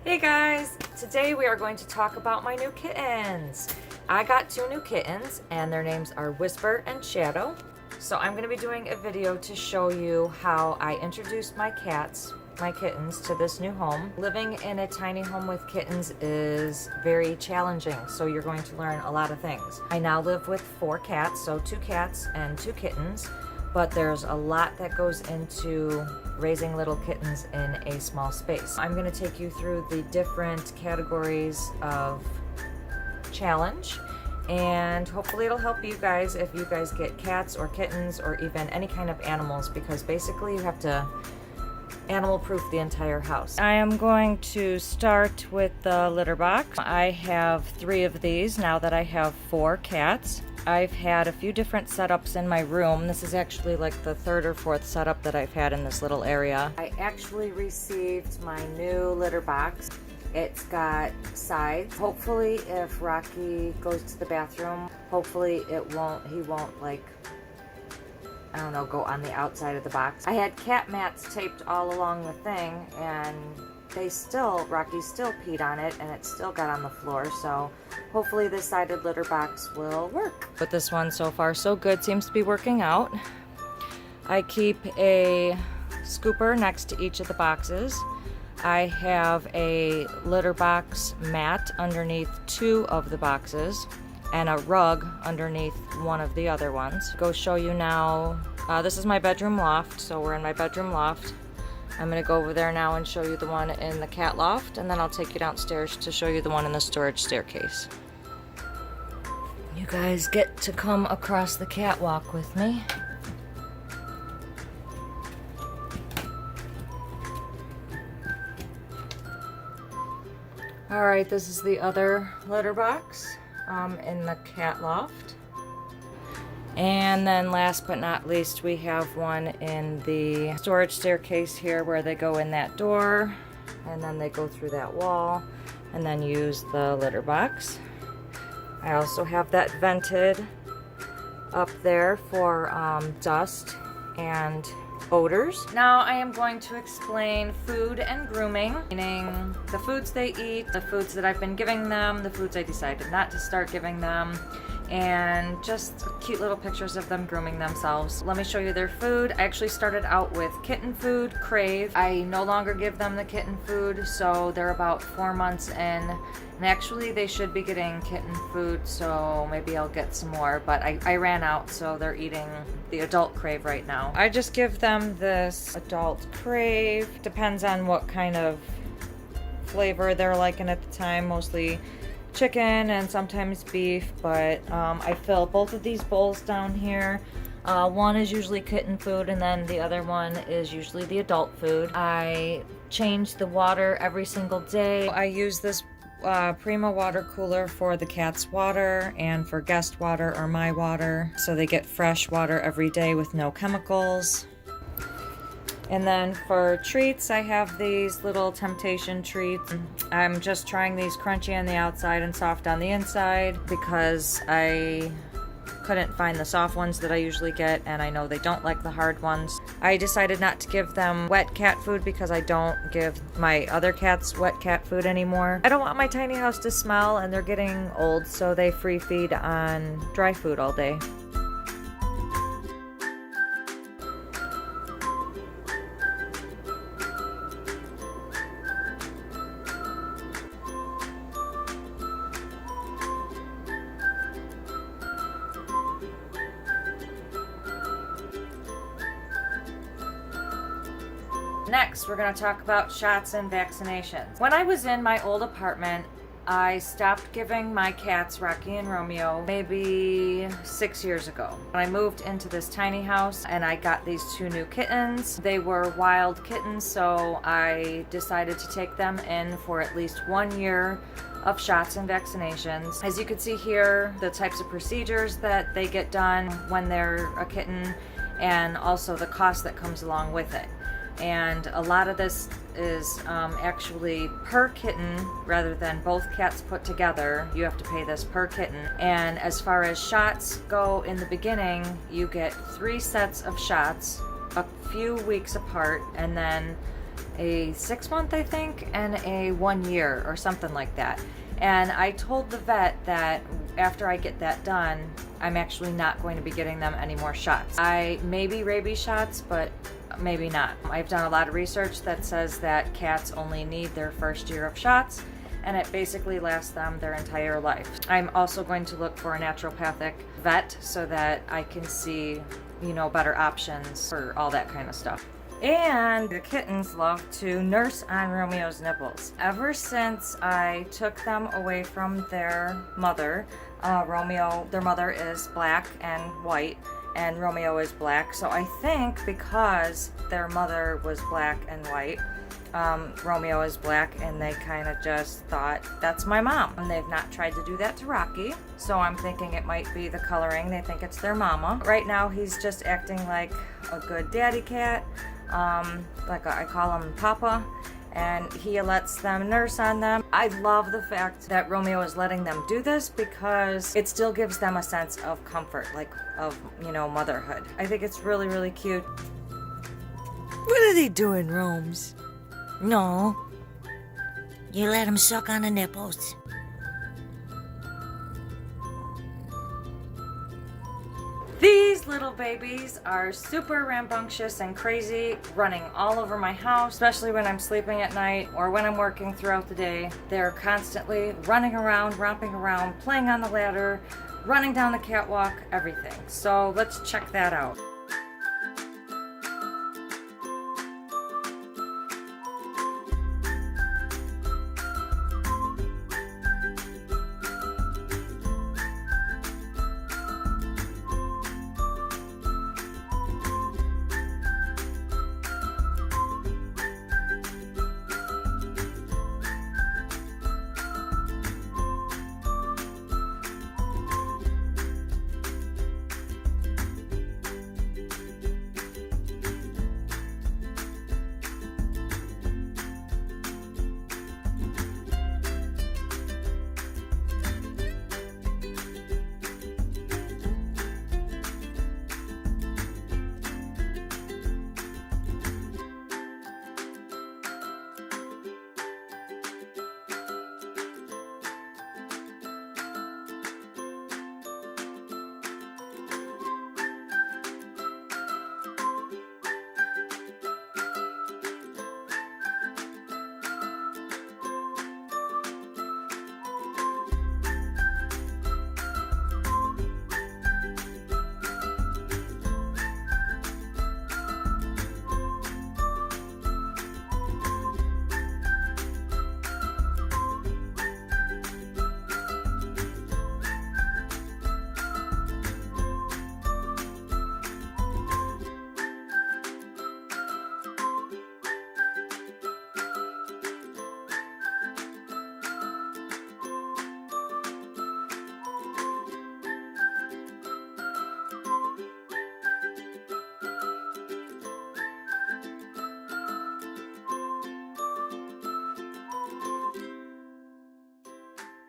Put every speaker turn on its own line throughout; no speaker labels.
Hey guys! Today we are going to talk about my new kittens. I got two new kittens and their names are Whisper and Shadow. So I'm going to be doing a video to show you how I introduced my kittens to this new home. Living in a tiny home with kittens is very challenging, so you're going to learn a lot of things. I now live with 4 cats, so 2 cats and 2 kittens, but there's a lot that goes into raising little kittens in a small space. I'm going to take you through the different categories of challenge, and hopefully it'll help you guys if you guys get cats or kittens or even any kind of animals, because basically you have to animal proof the entire house. I am going to start with the litter box. I have 3 of these now that I have 4 cats. I've had a few different setups in my room. This is actually like the 3rd or 4th setup that I've had in this little area. I actually received my new litter box. It's got sides. Hopefully if Rocky goes to the bathroom, hopefully he won't like, I don't know, go on the outside of the box. I had cat mats taped all along the thing, and Rocky still peed on it, and it still got on the floor, so hopefully this sided litter box will work. But this one, so far so good, seems to be working out. I keep a scooper next to each of the boxes. I have a litter box mat underneath 2 of the boxes and a rug underneath one of the other ones. Go show you now. This is my bedroom loft, so we're in my bedroom loft. I'm gonna go over there now and show you the one in the cat loft, and then I'll take you downstairs to show you the one in the storage staircase. You guys get to come across the catwalk with me. Alright, this is the other litter box in the cat loft. And then last but not least, we have one in the storage staircase here where they go in that door, and then they go through that wall and then use the litter box. I also have that vented up there for dust and odors. Now I am going to explain food and grooming, meaning the foods they eat, the foods that I've been giving them, the foods I decided not to start giving them, and just cute little pictures of them grooming themselves. Let me show you their food. I actually started out with kitten food, Crave. I no longer give them the kitten food, so they're about 4 months in. And actually they should be getting kitten food, so maybe I'll get some more, but I ran out, so they're eating the adult Crave right now. I just give them this adult Crave. Depends on what kind of flavor they're liking at the time, mostly chicken and sometimes beef, but I fill both of these bowls down here. One is usually kitten food, and then the other one is usually the adult food. I change the water every single day. I use this Prima water cooler for the cat's water and for guest water or my water, so they get fresh water every day with no chemicals. And then for treats, I have these little temptation treats. I'm just trying these crunchy on the outside and soft on the inside because I couldn't find the soft ones that I usually get, and I know they don't like the hard ones. I decided not to give them wet cat food because I don't give my other cats wet cat food anymore. I don't want my tiny house to smell, and they're getting old, so they free feed on dry food all day. Next, we're going to talk about shots and vaccinations. When I was in my old apartment, I stopped giving my cats Rocky and Romeo maybe 6 years ago. When I moved into this tiny house and I got these 2 new kittens, they were wild kittens, so I decided to take them in for at least 1 year of shots and vaccinations. As you can see here, the types of procedures that they get done when they're a kitten, and also the cost that comes along with it. And a lot of this is actually per kitten rather than both cats put together. You have to pay this per kitten. And as far as shots go, in the beginning you get 3 sets of shots a few weeks apart, and then a 6-month, I think, and a 1 year or something like that. And I told the vet that after I get that done, I'm actually not going to be getting them any more shots. I may be rabies shots, but maybe not. I've done a lot of research that says that cats only need their first year of shots, and it basically lasts them their entire life. I'm also going to look for a naturopathic vet so that I can see, you know, better options for all that kind of stuff. And the kittens love to nurse on Romeo's nipples. Ever since I took them away from their mother, their mother is black and white, and Romeo is black. So I think because their mother was black and white, Romeo is black, and they kind of just thought, that's my mom. And they've not tried to do that to Rocky, so I'm thinking it might be the coloring. They think it's their mama. Right now he's just acting like a good daddy cat. I call him Papa, and he lets them nurse on them. I love the fact that Romeo is letting them do this because it still gives them a sense of comfort, like of, you know, motherhood. I think it's really, really cute.
What are they doing, Romes? No. You let him suck on the nipples.
These little babies are super rambunctious and crazy, running all over my house, especially when I'm sleeping at night or when I'm working throughout the day. They're constantly running around, romping around, playing on the ladder, running down the catwalk, everything. So let's check that out.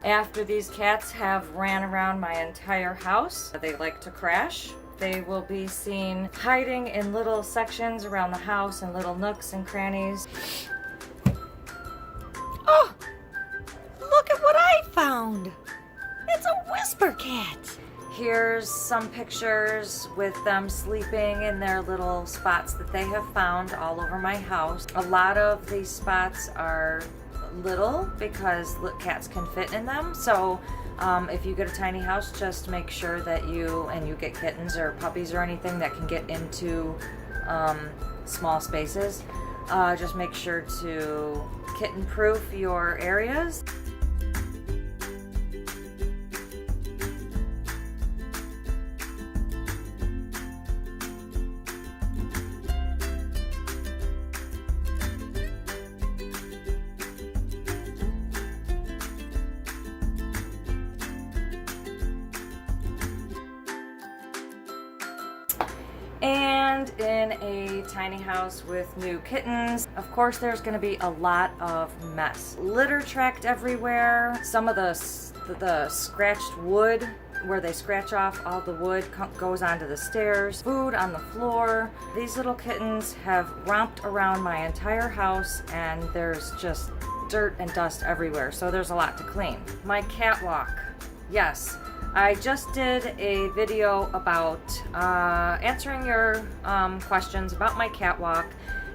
After these cats have ran around my entire house, they like to crash. They will be seen hiding in little sections around the house and little nooks and crannies.
Oh! Look at what I found! It's a whisper cat!
Here's some pictures with them sleeping in their little spots that they have found all over my house. A lot of these spots are little because cats can fit in them, so if you get a tiny house, just make sure that you get kittens or puppies or anything that can get into small spaces, just make sure to kitten-proof your areas. And in a tiny house with new kittens, of course there's going to be a lot of mess. Litter tracked everywhere. Some of the scratched wood where they scratch off all the wood goes onto the stairs, food on the floor. These little kittens have romped around my entire house, and there's just dirt and dust everywhere, so there's a lot to clean. My catwalk. Yes, I just did a video about answering your questions about my catwalk,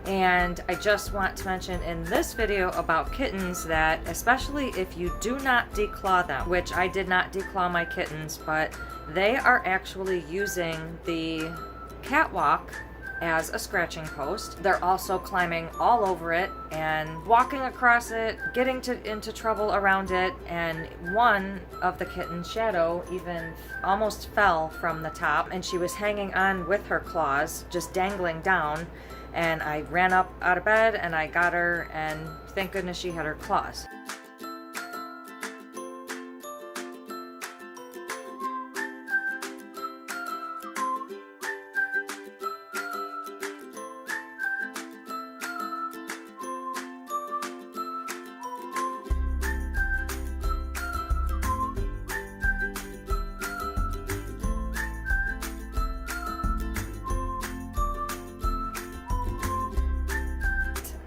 and I just want to mention in this video about kittens that especially if you do not declaw them, which I did not declaw my kittens, but they are actually using the catwalk as a scratching post. They're also climbing all over it and walking across it, getting into trouble around it, and one of the kittens, Shadow, even almost fell from the top, and she was hanging on with her claws, just dangling down, and I ran up out of bed and I got her, and thank goodness she had her claws.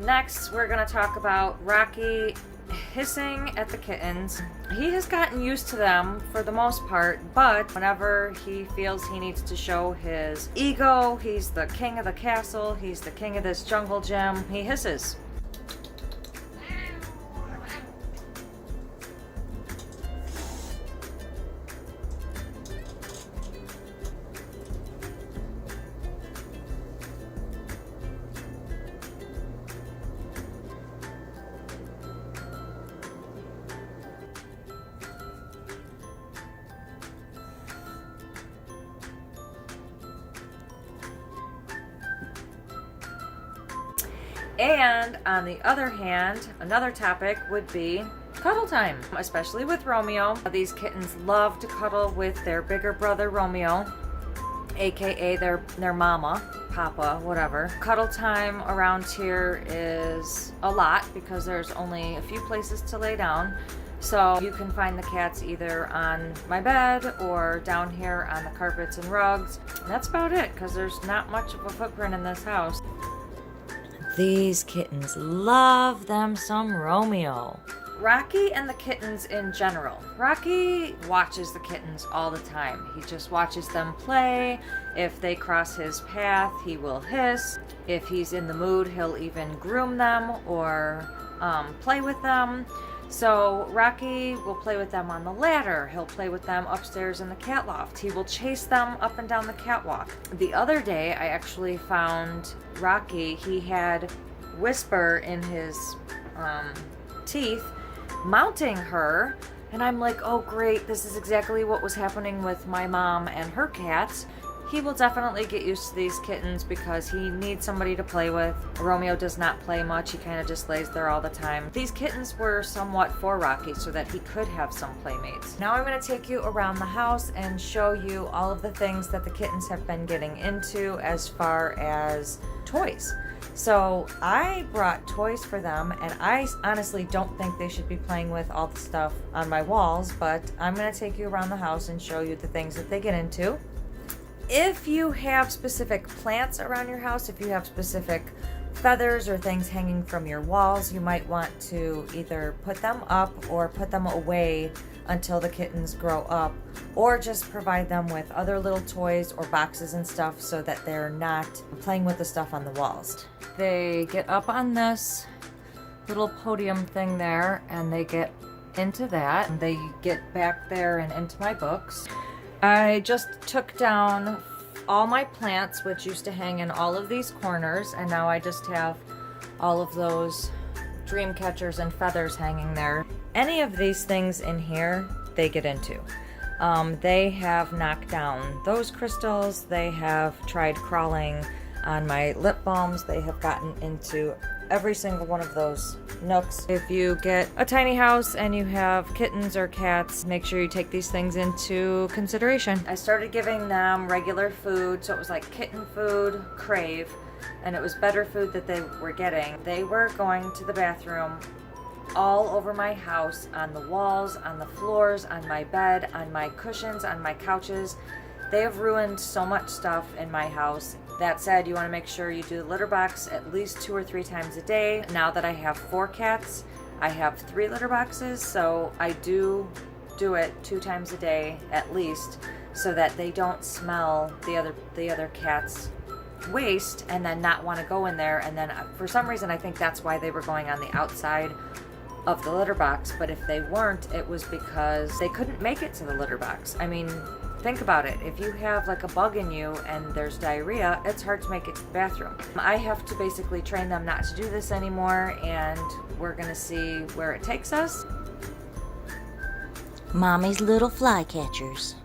Next, we're going to talk about Rocky hissing at the kittens. He has gotten used to them for the most part, but whenever he feels he needs to show his ego, he's the king of the castle, he's the king of this jungle gym, he hisses. And on the other hand, another topic would be cuddle time, especially with Romeo. These kittens love to cuddle with their bigger brother Romeo, aka their mama, papa, whatever. Cuddle time around here is a lot because there's only a few places to lay down. So you can find the cats either on my bed or down here on the carpets and rugs. And that's about it because there's not much of a footprint in this house.
These kittens love them some Romeo.
Rocky and the kittens in general. Rocky watches the kittens all the time. He just watches them play. If they cross his path, he will hiss. If he's in the mood, he'll even groom them or play with them. So Rocky will play with them on the ladder. He'll play with them upstairs in the cat loft. He will chase them up and down the catwalk. The other day, I actually found Rocky. He had Whisper in his teeth, mounting her. And I'm like, oh great, this is exactly what was happening with my mom and her cats. He will definitely get used to these kittens because he needs somebody to play with. Romeo does not play much. He kind of just lays there all the time. These kittens were somewhat for Rocky so that he could have some playmates. Now I'm going to take you around the house and show you all of the things that the kittens have been getting into as far as toys. So I brought toys for them, and I honestly don't think they should be playing with all the stuff on my walls, but I'm going to take you around the house and show you the things that they get into. If you have specific plants around your house, if you have specific feathers or things hanging from your walls, you might want to either put them up or put them away until the kittens grow up, or just provide them with other little toys or boxes and stuff so that they're not playing with the stuff on the walls. They get up on this little podium thing there and they get into that. They get back there and into my books. I just took down all my plants, which used to hang in all of these corners, and now I just have all of those dream catchers and feathers hanging there. Any of these things in here, they get into. They have knocked down those crystals. They have tried crawling on my lip balms. They have gotten into every single one of those nooks. If you get a tiny house and you have kittens or cats, make sure you take these things into consideration. I started giving them regular food, so it was like kitten food, Crave, and it was better food that they were getting. They were going to the bathroom all over my house, on the walls, on the floors, on my bed, on my cushions, on my couches. They have ruined so much stuff in my house. That said, you want to make sure you do the litter box at least 2 or 3 times a day. Now that I have 4 cats, I have 3 litter boxes, so I do it 2 times a day at least, so that they don't smell the other cats' waste and then not want to go in there. And then for some reason I think that's why they were going on the outside of the litter box, but if they weren't, it was because they couldn't make it to the litter box. I mean, think about it. If you have like a bug in you and there's diarrhea, it's hard to make it to the bathroom. I have to basically train them not to do this anymore, and we're gonna see where it takes us.
Mommy's little flycatchers.